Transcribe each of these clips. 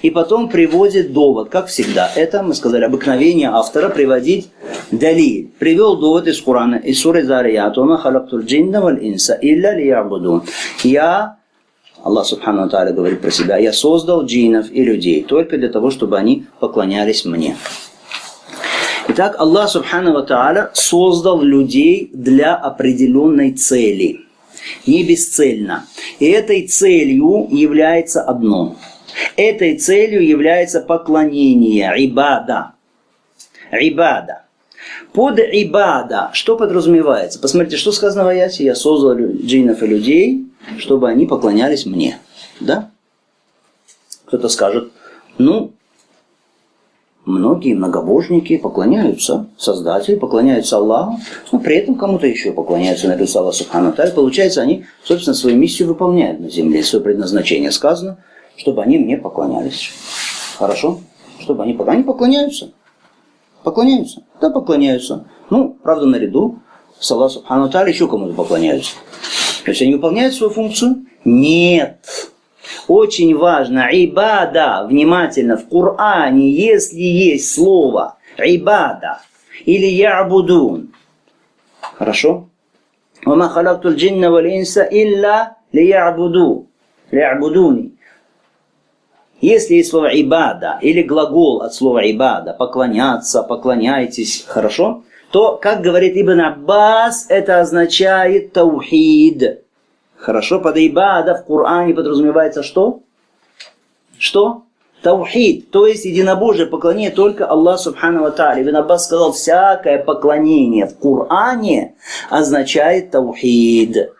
И потом приводит довод, как всегда. Это, мы сказали, обыкновение автора приводить далиль. Привел довод из Корана, из суры Зарият. «Вама халактуль джинна валь инса илля лиябудун». Аллах Субхану ва Тааля говорит про себя: «Я создал джиннов и людей только для того, чтобы они поклонялись мне». Итак, Аллах Субхану ва Тааля создал людей для определенной цели. Не бесцельно. И этой целью является одно. Этой целью является поклонение, ибада. Ибада. Под ибада что подразумевается? Посмотрите, что сказано в аяте: «Я создал джиннов и людей, чтобы они поклонялись мне». Да? Кто-то скажет: многие многобожники поклоняются Создателю, поклоняются Аллаху, но при этом кому-то еще поклоняются, наряду с Аллахом Субхану ва Тааля. Получается, они, собственно, свою миссию выполняют на земле, свое предназначение. Сказано, чтобы они мне поклонялись. Хорошо? Чтобы они поклоняются. Поклоняются? Да, поклоняются. Правда, наряду с Аллахом Субхану ва Тааля еще кому-то поклоняются. То есть они выполняют свою функцию? Нет. Очень важно, ибада, внимательно, в Коране, если есть слово ибада или я'будун. Хорошо? «Вама халактуль джинна валь инса илля лиябудуни». Если есть слово ибада или глагол от слова ибада, поклоняться, поклоняйтесь, хорошо? То, как говорит Ибн Аббас, это означает таухид. Хорошо, под ибада в Коране подразумевается что? Что? Таухид, то есть единобожие, поклонение только Аллаху Субхану ва Тааля. Ибн Аббас сказал, всякое поклонение в Коране означает таухид.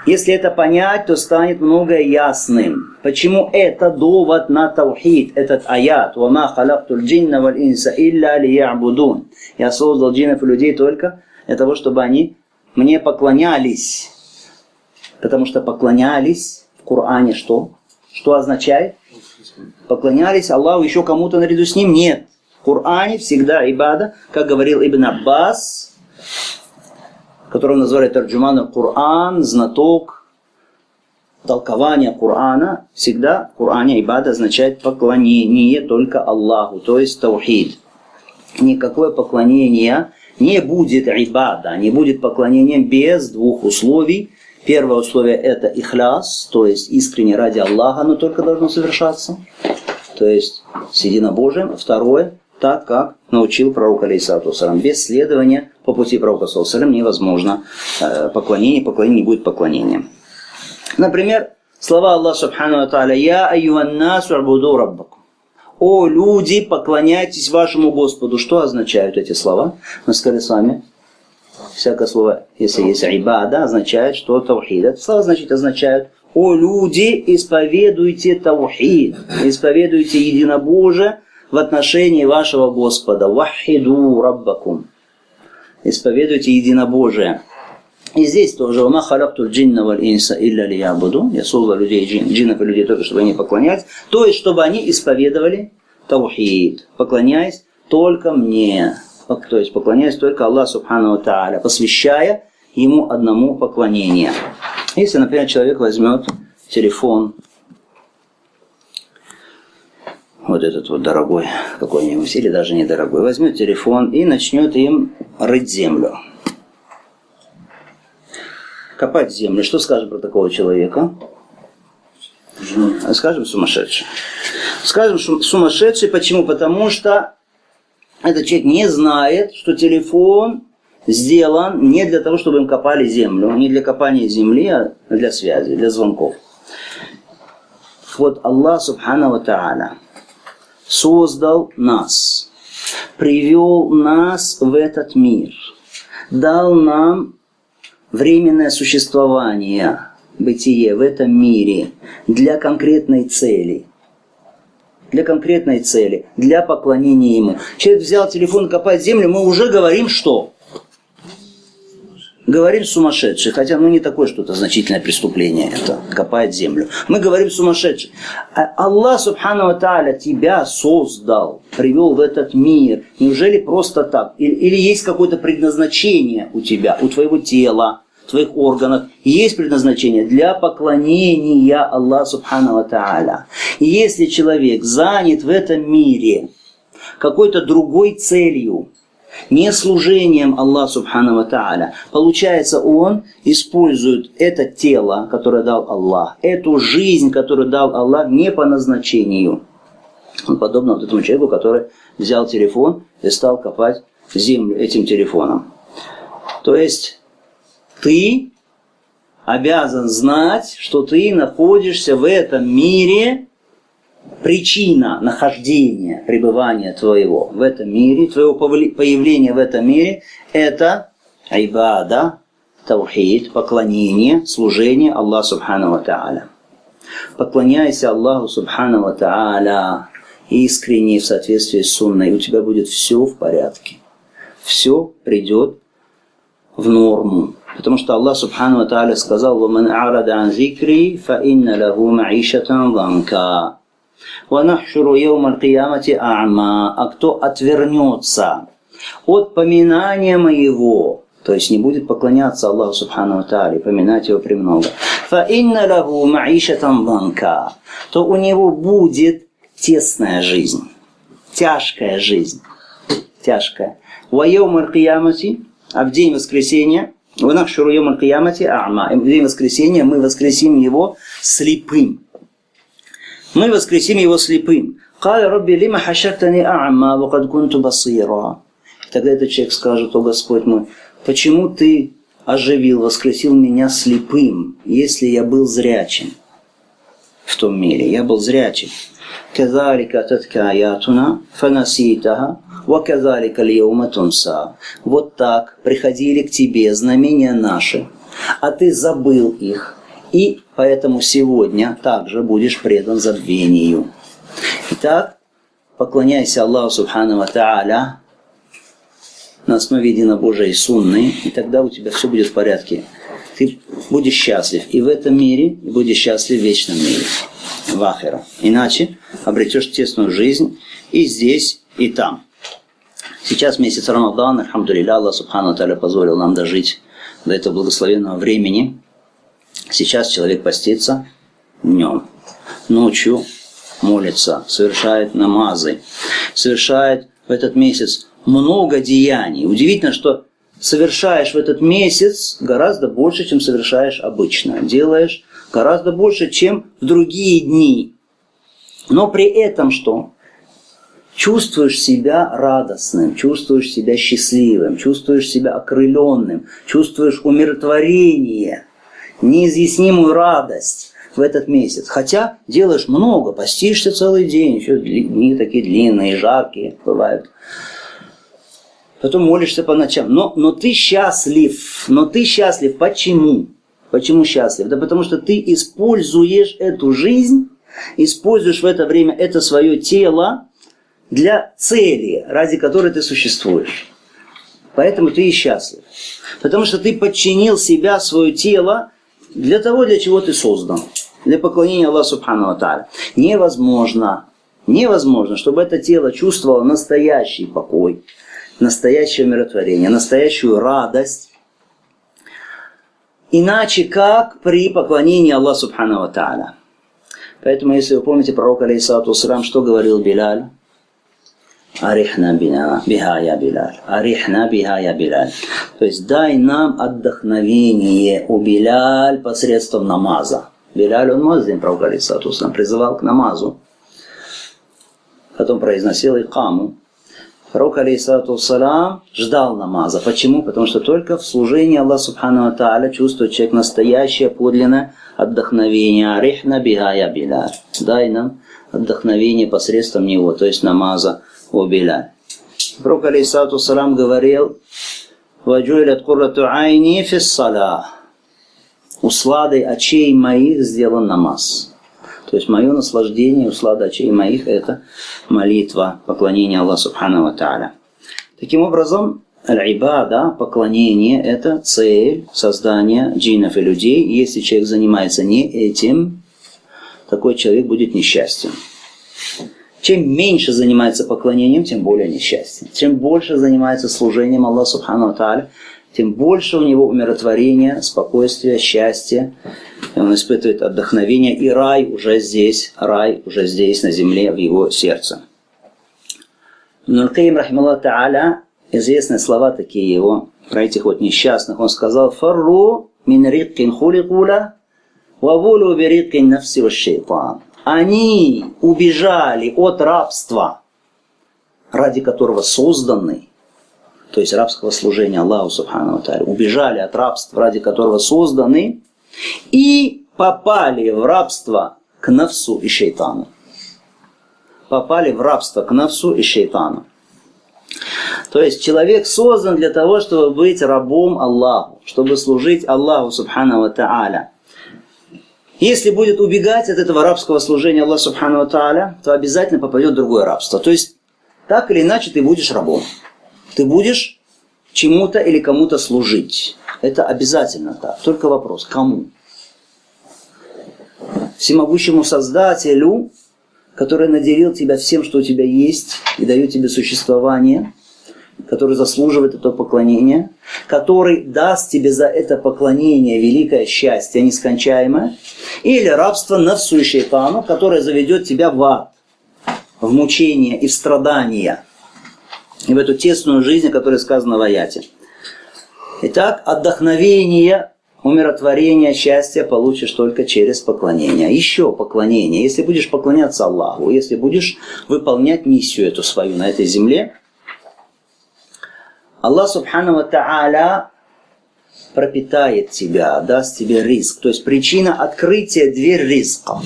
Если это понять, то станет многое ясным. Почему это довод на таухид, этот аят? «Вама халактуль джинна валь инса илля лиябудун». Я создал джиннов и людей только для того, чтобы они мне поклонялись. Потому что поклонялись в Коране что? Что означает? Поклонялись Аллаху еще кому-то наряду с ним? Нет. В Коране всегда ибада, как говорил Ибн Аббас, которого называли тарджуман Коран, знаток толкования Корана, всегда в Коране ибада означает поклонение только Аллаху, то есть таухид. Никакое поклонение не будет ибада, не будет поклонением без двух условий. Первое условие это ихляс, то есть искренне ради Аллаха оно только должно совершаться, то есть с единобожием. Второе, так как научил пророк алейхиссалату вассалям. Без следования по пути пророка саллаллаху алейхи ва саллям невозможно поклонение не будет поклонением. Например, слова Аллаха Субхану ва Тааля: «Я аюхан насу абуду раббакум». О люди, поклоняйтесь вашему Господу. Что означают эти слова? Мы сказали с вами, всякое слово, если есть ибада, означает, что таухид. Это слова, значит, означают: о люди, исповедуйте таухид, исповедуйте единобожие в отношении вашего Господа. Вахиду раббакум. Исповедуйте единобожие. И здесь тоже: «Вама халактуль джинна валь инса илля лиябудун». Я создал людей, джиннов и людей только, чтобы они поклонялись. То есть, чтобы они исповедовали таухид, поклоняясь только мне. То есть, поклоняясь только Аллаху Субхану ва Тааля, посвящая Ему одному поклонение. Если, например, человек возьмет телефон, вот этот вот дорогой какой-нибудь, или даже недорогой, возьмет телефон и начнет им рыть землю. Копать землю. Что скажем про такого человека? Скажем, сумасшедший. Скажем, сумасшедший. Почему? Потому что этот человек не знает, что телефон сделан не для того, чтобы им копали землю, не для копания земли, а для связи, для звонков. Вот Аллах Субхану ва Тааля создал нас, привел нас в этот мир, дал нам временное существование, бытие в этом мире для конкретной цели. Для конкретной цели, для поклонения Ему. Человек взял телефон, копает землю, мы уже говорим что? Говорим сумасшедший, хотя не такое что-то значительное преступление, это копает землю. Мы говорим сумасшедший. Аллах Субхану ва Тааля тебя создал, привел в этот мир. Неужели просто так? Или есть какое-то предназначение у тебя, у твоего тела, твоих органах есть предназначение для поклонения Аллаху Субхану ва Тааля. И если человек занят в этом мире какой-то другой целью, не служением Аллаху Субхану ва Тааля, получается, он использует это тело, которое дал Аллах, эту жизнь, которую дал Аллах, не по назначению. Он подобно вот этому человеку, который взял телефон и стал копать землю этим телефоном. То есть ты обязан знать, что ты находишься в этом мире, причина нахождения, пребывания твоего в этом мире, твоего появления в этом мире, это айбада, таухид, поклонение, служение Аллаху Субхану ва Тааля. Поклоняйся Аллаху Субхану ва Тааля искренне в соответствии с сунной, и у тебя будет все в порядке. Все придет в норму. Потому что Аллах Субхану ва Тааля сказал: «Ваман а'рада ан зикри, фа инна лаху ма'ишатан данка. Ва нахшуру яумал киямати а'ма». А кто отвернется от поминания моего, то есть не будет поклоняться Аллаху Субхану ва Тааля, поминать его премного, фа инна лаху ма'ишатан данка, то у него будет тесная жизнь, тяжкая жизнь, тяжкая. Ва яумал киямати, а в день воскресения, в нахшуру яумал киямати а'ма, в день воскресения мы воскресим его слепым. Мы воскресим его слепым. Каля Рабби лима хашартани а'ма ва кад кунту басира. Тогда этот человек скажет: о Господь мой, почему ты оживил, воскресил меня слепым, если я был зрячим в том мире? Я был зрячим. Казалика татка аятуна фанаситаха ва казалика льяума тунса. Вот так приходили к тебе знамения наши, а ты забыл их. И поэтому сегодня также будешь предан забвению. Итак, поклоняйся Аллаху Субхану ва Тааля на основе единобожия и сунны, и тогда у тебя все будет в порядке. Ты будешь счастлив и в этом мире, и будешь счастлив в вечном мире, в ахира. Иначе обретешь тесную жизнь и здесь, и там. Сейчас месяц Рамадан, альхамдулилля, Аллах Субхану ва Тааля позволил нам дожить до этого благословенного времени. Сейчас человек постится днем, ночью молится, совершает намазы, совершает в этот месяц много деяний. Удивительно, что совершаешь в этот месяц гораздо больше, чем совершаешь обычно. Делаешь гораздо больше, чем в другие дни. Но при этом что? Чувствуешь себя радостным, чувствуешь себя счастливым, чувствуешь себя окрыленным, чувствуешь умиротворение, неизъяснимую радость в этот месяц. Хотя делаешь много, постишься целый день, еще дни такие длинные, жаркие бывают. Потом молишься по ночам. Но ты счастлив. Но ты счастлив. Почему? Почему счастлив? Да потому что ты используешь эту жизнь, используешь в это время это свое тело для цели, ради которой ты существуешь. Поэтому ты и счастлив. Потому что ты подчинил себя, свое тело, для того, для чего ты создан. Для поклонения Аллаху Субхану ва Тааля. Невозможно, чтобы это тело чувствовало настоящий покой, настоящее умиротворение, настоящую радость. Иначе как при поклонении Аллаху Субхану ва Тааля. Поэтому, если вы помните, пророк алейхиссалату вассалям, что говорил Билаль? Арихна биха я Билаль. Арихна биха я Билаль. То есть дай нам отдохновение, о Билаль, посредством намаза. Билаль, он муаззин, пророк алейхиссалату вассалям, призывал к намазу. Потом произносил икаму. Пророк алейхиссалату вассалям ждал намаза. Почему? Потому что только в служении Аллаху Субхану ва Тааля чувствует человек настоящее, подлинное отдохновение. Арихна биха я Билаль. Дай нам отдохновение посредством него, то есть намаза, о Билаль. Пророк алейхиссалату вассалям говорил: «Ваджуилят куррату айни фиссалях». Усладой очей моих сделан намаз. То есть мое наслаждение, услада очей моих — это молитва, поклонение Аллаху Субхану ва Тааля. Таким образом, аль-ибада, поклонение — это цель создания джиннов и людей. И если человек занимается не этим, такой человек будет несчастен. Чем меньше занимается поклонением, тем более несчастен. Чем больше занимается служением Аллаху Субхану ва Тааля, тем больше у него умиротворения, спокойствия, счастья. И он испытывает отдохновение, и рай уже здесь на земле, в его сердце. Ибн аль-Кайим, рахималлаху та'аля, известные слова такие его, про этих вот несчастных, он сказал: «Фарру мин риккин хуликула, вавулу би риккин нафси ва шейтан». Они убежали от рабства, ради которого созданы, то есть рабского служения Аллаху Субхану ва Тааля, убежали от рабства, ради которого созданы, и попали в рабство к нафсу и шейтану. Попали в рабство к нафсу и шейтану. То есть человек создан для того, чтобы быть рабом Аллаху, чтобы служить Аллаху Субхану ва Тааля. Если будет убегать от этого рабского служения Аллаху Субхану ва Тааля, то обязательно попадет в другое рабство. То есть, так или иначе, ты будешь рабом. Ты будешь чему-то или кому-то служить. Это обязательно так. Только вопрос, кому? Всемогущему Создателю, который наделил тебя всем, что у тебя есть, и дает тебе существование, который заслуживает этого поклонения, который даст тебе за это поклонение великое счастье, нескончаемое, или рабство нафсу и шейтану, которое заведет тебя в ад, в мучения и в страдания, и в эту тесную жизнь, о которой сказано в аяте. Итак, отдохновение, умиротворение, счастье получишь только через поклонение. Еще поклонение. Если будешь поклоняться Аллаху, если будешь выполнять миссию эту свою на этой земле, Аллах Субхану ва Тааля пропитает тебя, даст тебе ризк. То есть причина открытия дверь ризка.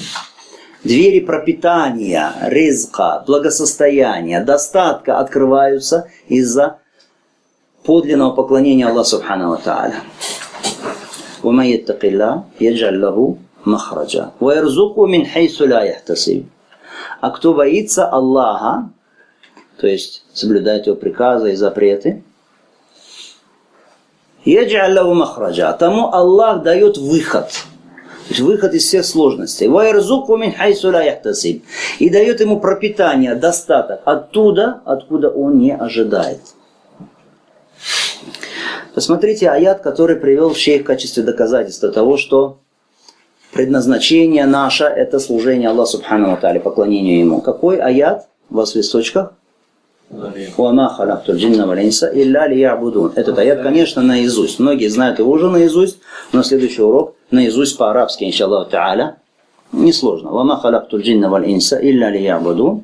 Двери пропитания, ризка, благосостояния, достатка открываются из-за подлинного поклонения Аллаху Субхану ва Тааля. وَمَنْ يَتَّقِ اللَّهَ يَجْعَلْ لَهُ مَخْرَجًا وَيَرْزُقْهُ مِنْ حَيْثُ لَا يَحْتَسِبُ. А кто боится Аллаха, то есть соблюдает его приказы и запреты, يَجْعَلْ لَهُ مَخْرَجًا, тому Аллах дает выход. То есть выход из всех сложностей. وَيَرْزُقْهُ مِنْ حَيْثُ لَا يَحْتَسِبُ. И дает ему пропитание, достаток оттуда, откуда он не ожидает. Посмотрите аят, который привел шейх в качестве доказательства того, что предназначение наше – это служение Аллаху Субхану ва Тааля, поклонение Ему. Какой аят у вас в листочках? وَمَا خَلَقْتُ الْجِنَّ وَالْإِنسَ إِلَّا لِيَعْبُدُونَ. Этот аят, конечно, наизусть. Многие знают его уже наизусть, но следующий урок наизусть по-арабски, иншаллаху та'аля. Несложно. وَمَا خَلَقْتُ الْجِنَّ وَالْإِنسَ إِلَّا لِيَعْبُدُونَ.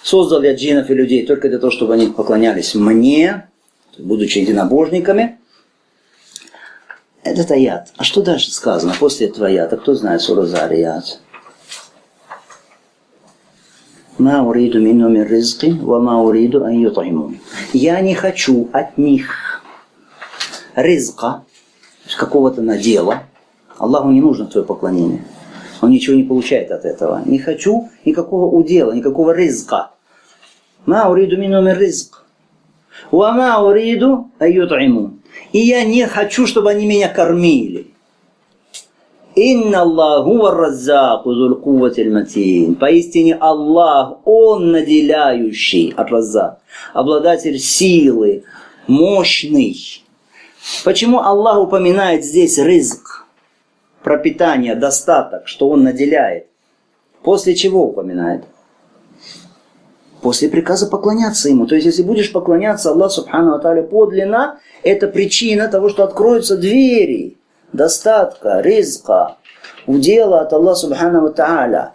Создал я джиннов и людей только для того, чтобы они поклонялись мне, будучи единобожниками. Этот аят. А что дальше сказано после этого аята? Кто знает суру Зарият? «Ма уриду минну мин ризки, ва ма уриду ан ют'имун». Я не хочу от них ризка, какого-то надела. Аллаху не нужно твое поклонение. Он ничего не получает от этого. Не хочу никакого удела, никакого ризка. «Ма уриду минну мин ризк». «Вама уриду ают'имун». И я не хочу, чтобы они меня кормили. «Инна Аллаху вар-раззаку зуль кувватиль матин». Поистине Аллах, Он наделяющий, ар-раззак, обладатель силы, мощный. Почему Аллах упоминает здесь ризк, пропитание, достаток, что Он наделяет? После чего упоминает? После приказа поклоняться Ему. То есть, если будешь поклоняться Аллаху Субхану ва Тааля подлинно, это причина того, что откроются двери достатка, ризка, удела от Аллаха Субхану ва Тааля.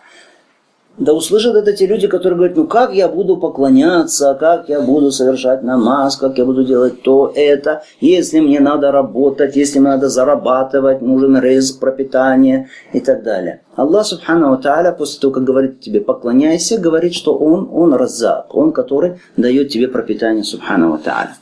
Да услышат это те люди, которые говорят: ну как я буду поклоняться, как я буду совершать намаз, как я буду делать то, это, если мне надо работать, если мне надо зарабатывать, нужен ризк, пропитание и так далее. Аллах Субхану ва Тааля, после того, как говорит тебе поклоняйся, говорит, что Он раззак, Он, который дает тебе пропитание Субхану ва Тааля.